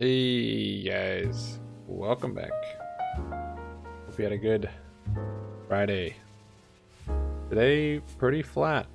Hey guys, welcome back. Hope you had a good Friday. Today, pretty flat,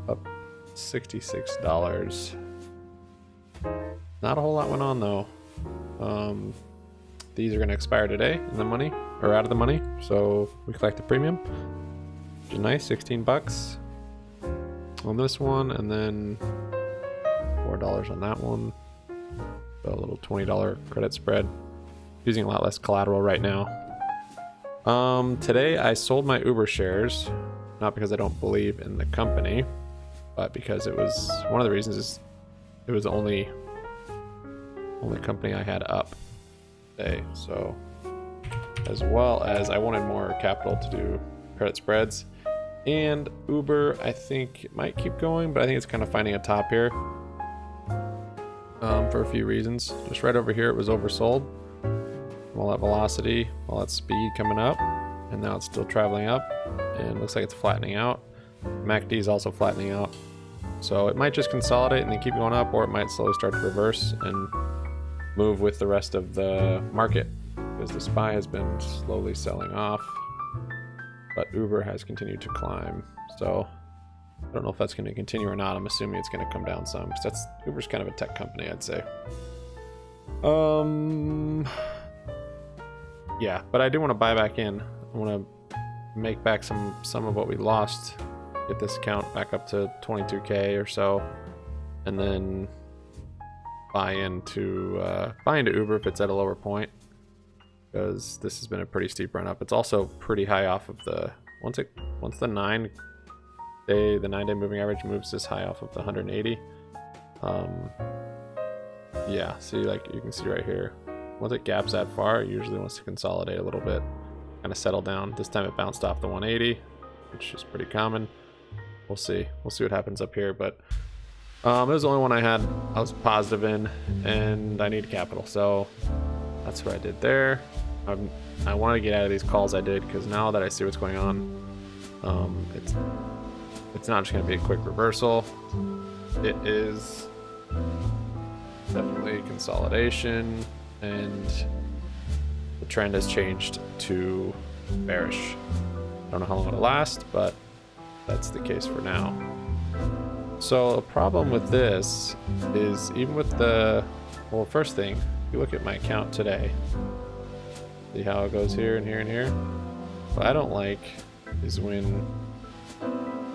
up $66. Not a whole lot went on though. These are going to expire today in the money, or out of the money, so we collect the premium, which is nice, 16 bucks on this one, and then $4 on that one. So a little $20 credit spread. Using a lot less collateral right now. Today I sold my Uber shares, not because I don't believe in the company, but because it was one of the reasons is it was the only company I had up today. So as well as I wanted more capital to do credit spreads, and Uber I think it might keep going, but I think it's kind of finding a top here. For a few reasons. Just right over here it was oversold. All that velocity, all that speed coming up, and now it's still traveling up, and looks like it's flattening out. MACD is also flattening out. So it might just consolidate and then keep going up, or it might slowly start to reverse and move with the rest of the market, because the SPY has been slowly selling off, but Uber has continued to climb. So I don't know if that's going to continue or not. I'm assuming it's going to come down some, because Uber's kind of a tech company, I'd say. Yeah, but I do want to buy back in. I want to make back some of what we lost, get this account back up to 22k or so, and then buy into Uber if it's at a lower point, because this has been a pretty steep run up. It's also pretty high off of the once the 9-day moving average moves this high off of the 180. Yeah, see, like you can see right here, once it gaps that far, it usually wants to consolidate a little bit, kind of settle down. This time it bounced off the 180, which is pretty common. We'll see what happens up here, but it was the only one I was positive in, and I need capital, so that's what I did there. I wanted to get out of these calls I did, because now that I see what's going on, it's not just going to be a quick reversal. It is definitely consolidation, and the trend has changed to bearish. Don't know how long it'll last, but that's the case for now. So the problem with this is, even with first thing, if you look at my account today, see how it goes here and here and here. What I don't like is when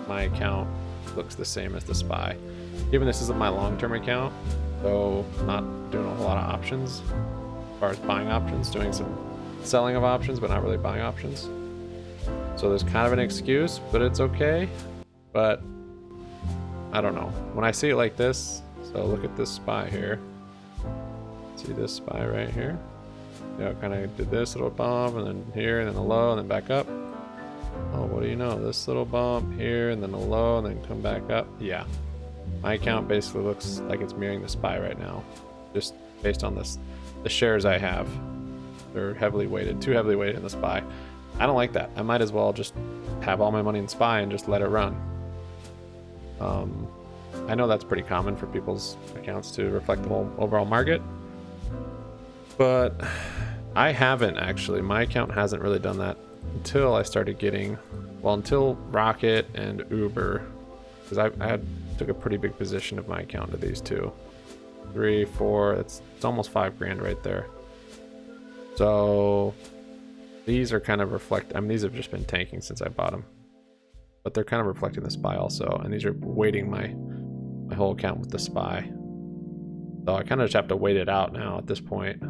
my account looks the same as the SPY. Even this isn't my long-term account, so I'm not doing a whole lot of options as far as buying options, doing some selling of options, but not really buying options. So there's kind of an excuse, but it's okay. But I don't know. When I see it like this, so look at this SPY here. See this SPY right here? Yeah, it kind of did this little bump, and then here, and then a low, and then back up. Oh, what do you know? This little bump here, and then a low, and then come back up. Yeah. My account basically looks like it's mirroring the SPY right now, just based on the shares I have. They're heavily weighted, too heavily weighted in the SPY. I don't like that. I might as well just have all my money in SPY and just let it run. I know that's pretty common for people's accounts to reflect the whole overall market, but I haven't actually. My account hasn't really done that until I started until Rocket and Uber, because I took a pretty big position of my account to these two. 3, 4, it's almost $5,000 right there. So these are kind of these have just been tanking since I bought them, but they're kind of reflecting the SPY also, and these are weighting my whole account with the SPY. So I kind of just have to wait it out now at this point.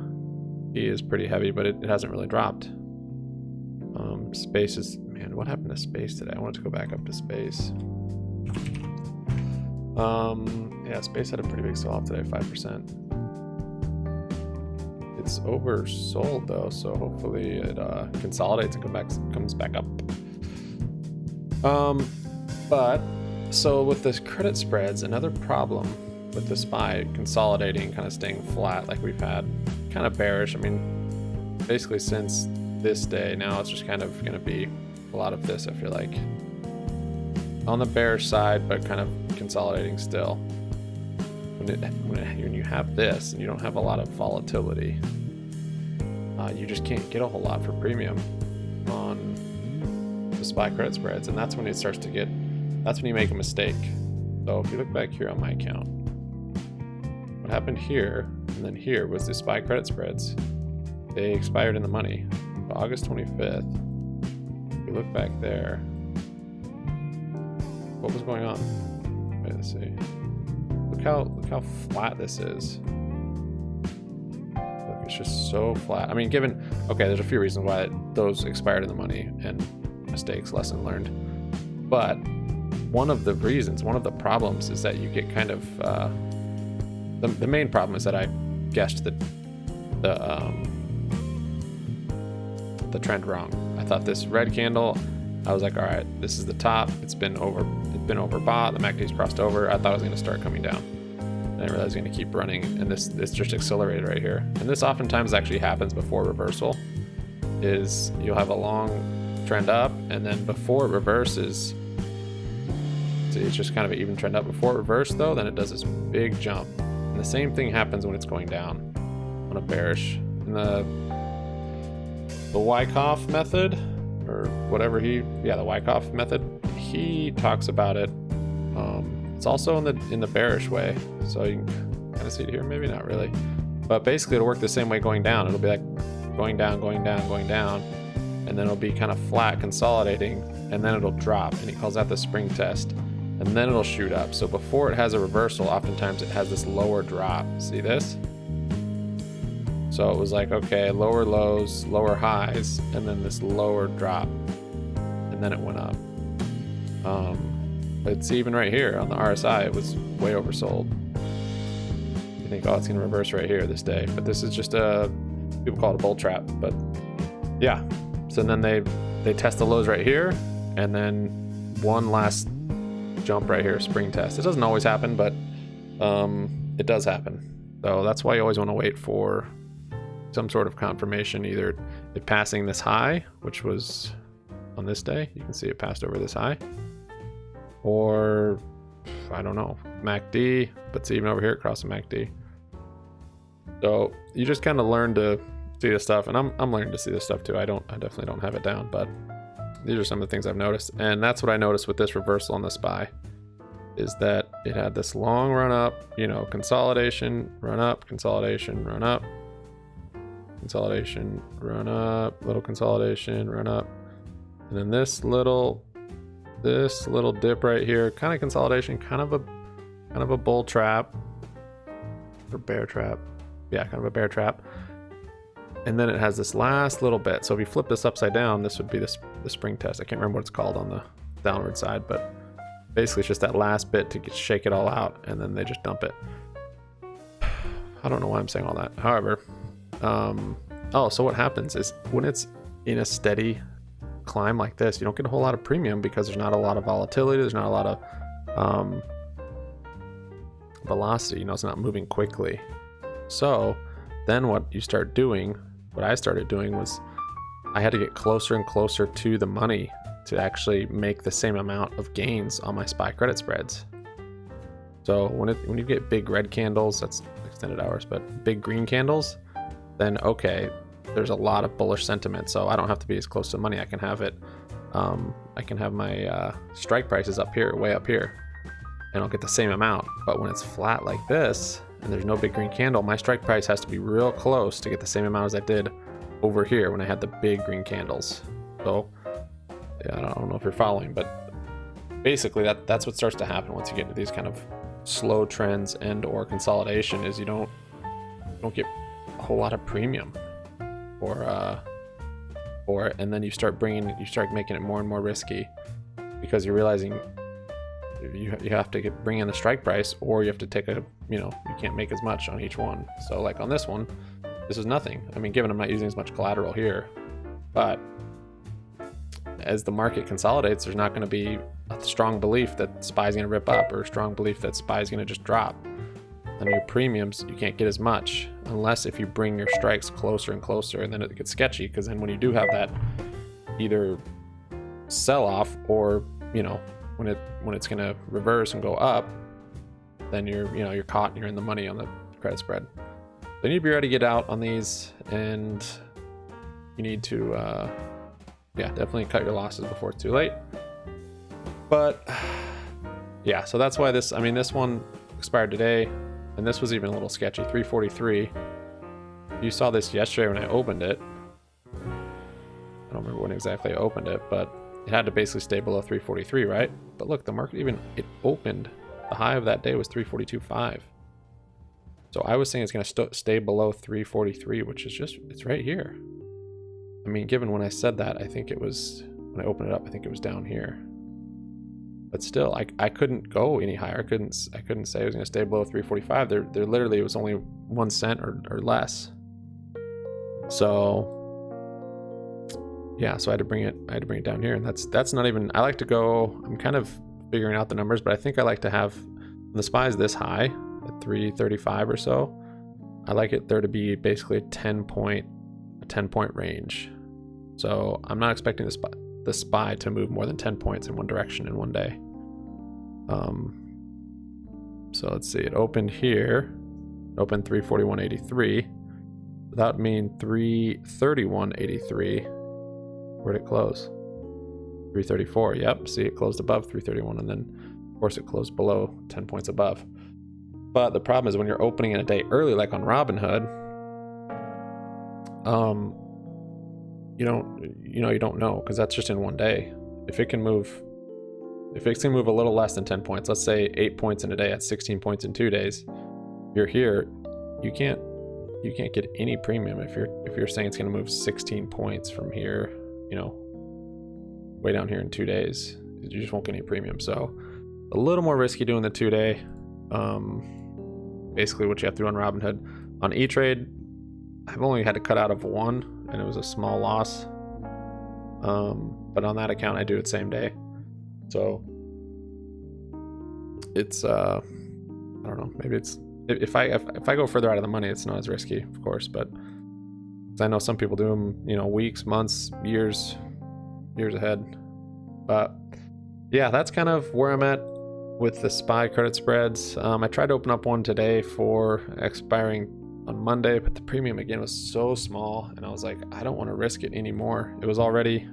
He is pretty heavy, but it hasn't really dropped. Space is, man, what happened to space today? I wanted to go back up to space. Yeah, space had a pretty big sell-off today, 5%. It's oversold though, so hopefully it consolidates and comes back up. But so with this credit spreads, another problem with the SPY consolidating, kind of staying flat like we've had, kind of bearish. I mean, basically since this day, now it's just kind of going to be a lot of this, I feel like, on the bearish side, but kind of consolidating still. when you have this and you don't have a lot of volatility, you just can't get a whole lot for premium on the SPY credit spreads, and that's when it starts to get, that's when you make a mistake. So if you look back here on my account, what happened here and then here was the SPY credit spreads. They expired in the money August 25th. If you look back there, what was going on? Wait, let's see. Look how flat this is. Look, it's just so flat. I mean, given, okay, there's a few reasons why those expired in the money and mistakes, lesson learned. But one of the reasons, one of the problems is that you get kind of, the main problem is that I guessed the trend wrong. I thought this red candle, I was like, all right, this is the top. It's been overbought. The MACD's crossed over. I thought it was going to start coming down. And I realized it's going to keep running, and this just accelerated right here. And this oftentimes actually happens before reversal. Is you'll have a long trend up, and then before it reverses, see, it's just kind of an even trend up. Before it reverses, though, then it does this big jump. And the same thing happens when it's going down on a bearish. And the Wyckoff method, or whatever the Wyckoff method, he talks about it. It's also in the bearish way, so you can kind of see it here, maybe not really, but basically it'll work the same way going down. It'll be like going down, going down, going down, and then it'll be kind of flat, consolidating, and then it'll drop, and he calls that the spring test, and then it'll shoot up. So before it has a reversal, oftentimes it has this lower drop. See this? So it was like, okay, lower lows, lower highs, and then this lower drop, and then it went up. It's even right here on the RSI, it was way oversold. You think, oh, it's gonna reverse right here this day, but this is just people call it a bull trap, but yeah. So then they test the lows right here, and then one last jump right here, spring test. It doesn't always happen, but it does happen. So that's why you always want to wait for some sort of confirmation, either it passing this high, which was on this day, you can see it passed over this high, or I don't know, MACD, but it's even over here across the MACD. So you just kind of learn to see this stuff, and I'm learning to see this stuff too. I definitely don't have it down, but these are some of the things I've noticed, and that's what I noticed with this reversal on the SPY, is that it had this long run up, consolidation, run up, consolidation, run up, consolidation, run up, little consolidation, run up, and then this little dip right here, kind of consolidation, kind of a bull trap or bear trap. Yeah, kind of a bear trap. And then it has this last little bit. So if you flip this upside down, this would be the spring test. I can't remember what it's called on the downward side, but basically it's just that last bit to shake it all out, and then they just dump it. I don't know why I'm saying all that. However, so what happens is when it's in a steady climb like this, you don't get a whole lot of premium because there's not a lot of volatility, there's not a lot of velocity, it's not moving quickly. So then what I started doing was I had to get closer and closer to the money to actually make the same amount of gains on my SPY credit spreads. So when you get big red candles, that's extended hours, but big green candles, then okay, there's a lot of bullish sentiment, so I don't have to be as close to the money. I can have it, I can have my strike prices up here, way up here, and I'll get the same amount. But when it's flat like this and there's no big green candle, my strike price has to be real close to get the same amount as I did over here when I had the big green candles. So yeah, I don't know if you're following, but basically that's what starts to happen once you get into these kind of slow trends and or consolidation, is you don't get a whole lot of premium for it, and then you start making it more and more risky because you're realizing you have to bring in the strike price, or you have to take you can't make as much on each one. So like on this one, this is nothing. I mean, given I'm not using as much collateral here, but as the market consolidates, there's not going to be a strong belief that SPY is going to rip up, or a strong belief that SPY is going to just drop. On your premiums, you can't get as much unless if you bring your strikes closer and closer, and then it gets sketchy, because then when you do have that either sell off, or when it's going to reverse and go up, then you're caught and you're in the money on the credit spread. So you need to be ready to get out on these, and you need to definitely cut your losses before it's too late. But yeah, so that's why this one expired today, and this was even a little sketchy. 343. You saw this yesterday when I opened it. I don't remember when exactly I opened it, but it had to basically stay below 343, right? But look, the market it opened. The high of that day was 342.5. So I was saying it's going to stay below 343, which is it's right here. I mean, given when I said that, I think it was, when I opened it up, I think it was down here. But still, I couldn't go any higher. I couldn't say it was going to stay below 345. There literally, it was only 1 cent or less. So yeah, so I had to bring it down here, and that's not even, I like to go, I'm kind of figuring out the numbers, but I think I like to have, when the SPY is this high at 335 or so, I like it there to be basically a 10 point range. So I'm not expecting the SPY to move more than 10 points in one direction in one day. So let's see, it opened here, opened 341.83. That would mean 331.83. Where'd it close? 334. Yep, see, it closed above 331, and then of course it closed below 10 points above. But the problem is when you're opening in a day early, like on Robinhood, you don't know, because that's just in one day. If it can move a little less than 10 points, let's say 8 points in a day at 16 points in 2 days, you're here, you can't get any premium if you're saying it's going to move 16 points from here, way down here in 2 days. You just won't get any premium. So a little more risky doing the 2 day. Basically what you have to do on Robinhood. On E-Trade, I've only had to cut out of one, and it was a small loss. But on that account, I do it same day. So it's I don't know, maybe it's, if I go further out of the money, it's not as risky, of course, but I know some people do them, weeks, months, years ahead. But yeah, that's kind of where I'm at with the SPY credit spreads. I tried to open up one today for expiring on Monday, but the premium again was so small, and I was like, I don't want to risk it anymore. It was already,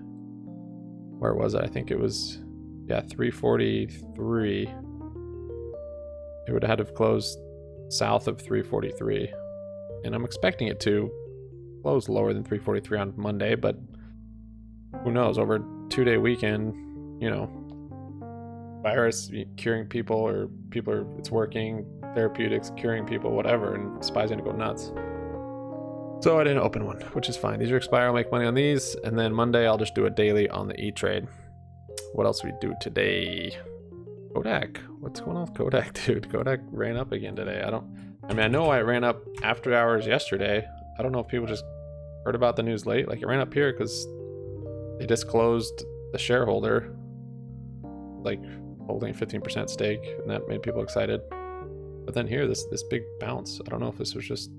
where was it? I think it was, 343. It would have had to have closed south of 343, and I'm expecting it to close lower than 343 on Monday, but who knows? Over a 2-day weekend, virus curing people, or it's working, therapeutics curing people, whatever, and SPY's gonna go nuts. So I didn't open one, which is fine. These are expire, I'll make money on these, and then Monday I'll just do a daily on the E-Trade. What else we do today? Kodak. What's going on with Kodak, dude? Kodak ran up again today. I know it ran up after hours yesterday. I don't know if people just heard about the news late. Like, it ran up here because they disclosed the shareholder, like, holding a 15% stake, and that made people excited. But then here, this big bounce. I don't know if this was just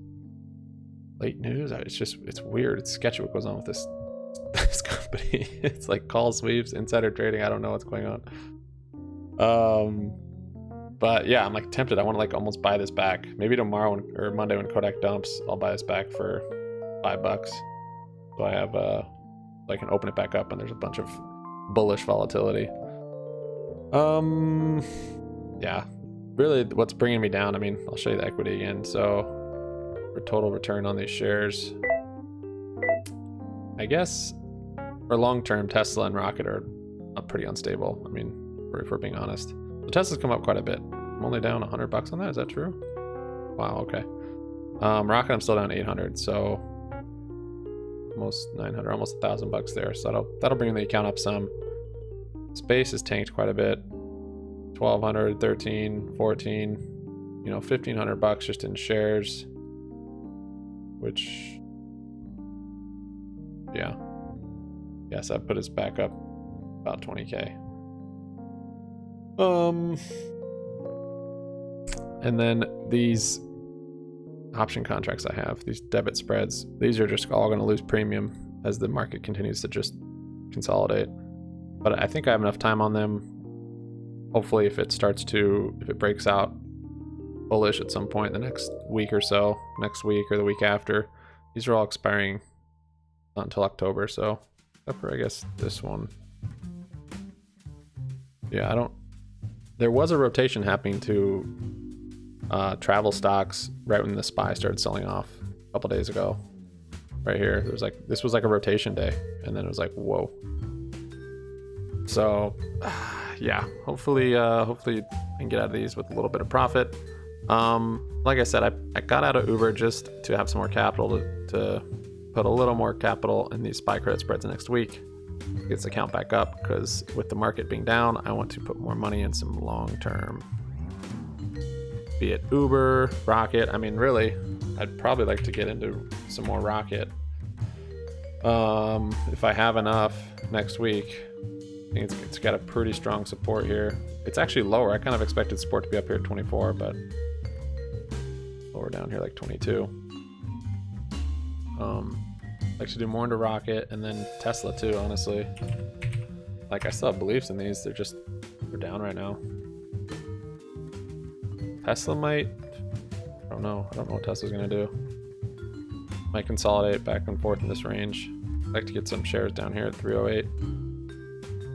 late news. It's weird. It's sketchy what goes on with this company. It's like call sweeps, insider trading. I don't know what's going on. But yeah, I'm like tempted. I want to like almost buy this back. Maybe tomorrow or Monday when Kodak dumps, I'll buy this back for $5. So I have I can open it back up, and there's a bunch of bullish volatility. Yeah, really what's bringing me down, I'll show you the equity again. So for total return on these shares, I guess for long-term, Tesla and Rocket are pretty unstable. If we're being honest. So Tesla's come up quite a bit. I'm only down $100 on that. Is that true? Wow, okay. Rocket, I'm still down 800, so almost 900, almost $1,000 there. So that'll bring the account up some. Space has tanked quite a bit. 1,200, 13, 14, $1,500 just in shares, which, yeah, yes, that put us back up about 20K. And then these option contracts I have, these debit spreads, these are just all going to lose premium as the market continues to just consolidate. But I think I have enough time on them. Hopefully if it breaks out bullish at some point in the next week or so, next week or the week after. These are all expiring not until October, so except for I guess this one. Yeah, I don't. There was a rotation happening to travel stocks right when the SPY started selling off a couple days ago. Right here, there was like, this was like a rotation day, and then it was like, whoa. So yeah, hopefully I can get out of these with a little bit of profit. Like I said, I got out of Uber just to have some more capital to put a little more capital in these SPY credit spreads next week. Get the account back up, because with the market being down, I want to put more money in some long-term, be it Uber, Rocket. I mean, really, I'd probably like to get into some more Rocket. If I have enough next week. I think it's got a pretty strong support here. It's actually lower. I kind of expected support to be up here at 24, but lower down here like 22. Like to do more into Rocket and then Tesla too, honestly. Like, I still have beliefs in these. They're down right now. Tesla might, I don't know what Tesla's gonna do. Might consolidate back and forth in this range. I'd like to get some shares down here at 308.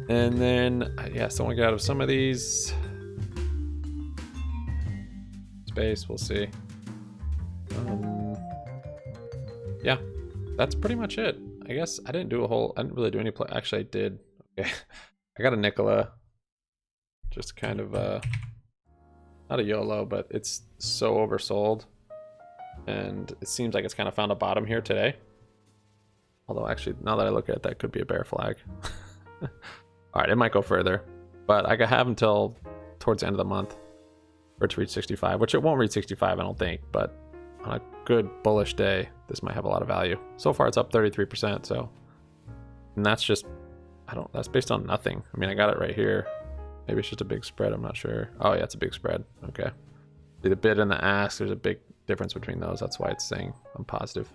And then, yeah, still want to get out of some of these. Space, we'll see. Yeah, that's pretty much it. I guess I didn't really do any play. Actually, I did. Okay. I got a NKLA. Just kind of, not a YOLO, but it's so oversold. And it seems like it's kind of found a bottom here today. Although, actually, now that I look at it, that could be a bear flag. All right, it might go further, but I have until towards the end of the month for it to reach 65, which it won't reach 65, I don't think, but on a good bullish day, this might have a lot of value. So far, it's up 33%, so, and that's just, that's based on nothing. I mean, I got it right here. Maybe it's just a big spread, I'm not sure. Oh yeah, it's a big spread, okay. See the bid and the ask, there's a big difference between those. That's why it's saying I'm positive.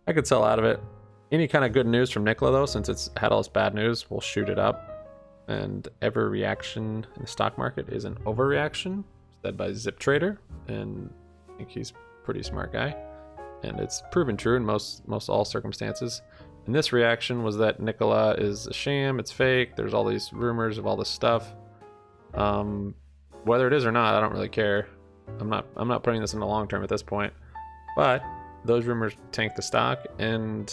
I could sell out of it. Any kind of good news from NKLA though, since it's had all this bad news, we'll shoot it up. And every reaction in the stock market is an overreaction, said by Zip Trader, and I think he's a pretty smart guy. And it's proven true in most all circumstances. And this reaction was that NKLA is a sham, it's fake, there's all these rumors of all this stuff. Whether it is or not, I don't really care. I'm not putting this in the long term at this point. But those rumors tanked the stock, and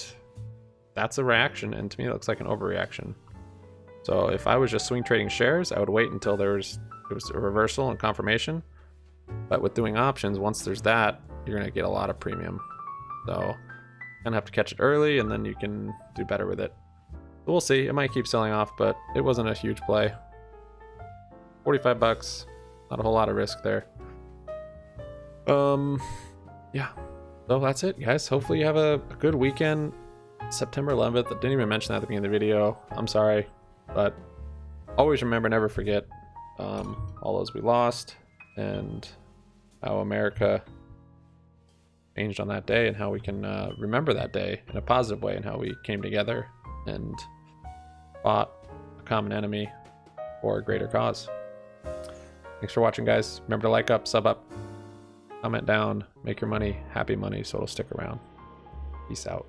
that's a reaction, and to me it looks like an overreaction. So if I was just swing trading shares, I would wait until it was a reversal and confirmation. But with doing options, once there's that, you're gonna get a lot of premium. So you're gonna have to catch it early, and then you can do better with it. So we'll see. It might keep selling off, but it wasn't a huge play. 45 bucks, not a whole lot of risk there. Yeah. So that's it, guys. Hopefully you have a good weekend. September 11th. I didn't even mention that at the beginning of the video. I'm sorry, but always remember, never forget all those we lost and how America changed on that day, and how we can remember that day in a positive way, and how we came together and fought a common enemy for a greater cause. Thanks for watching, guys. Remember to like up, sub up, comment down, make your money happy money so it'll stick around. Peace out.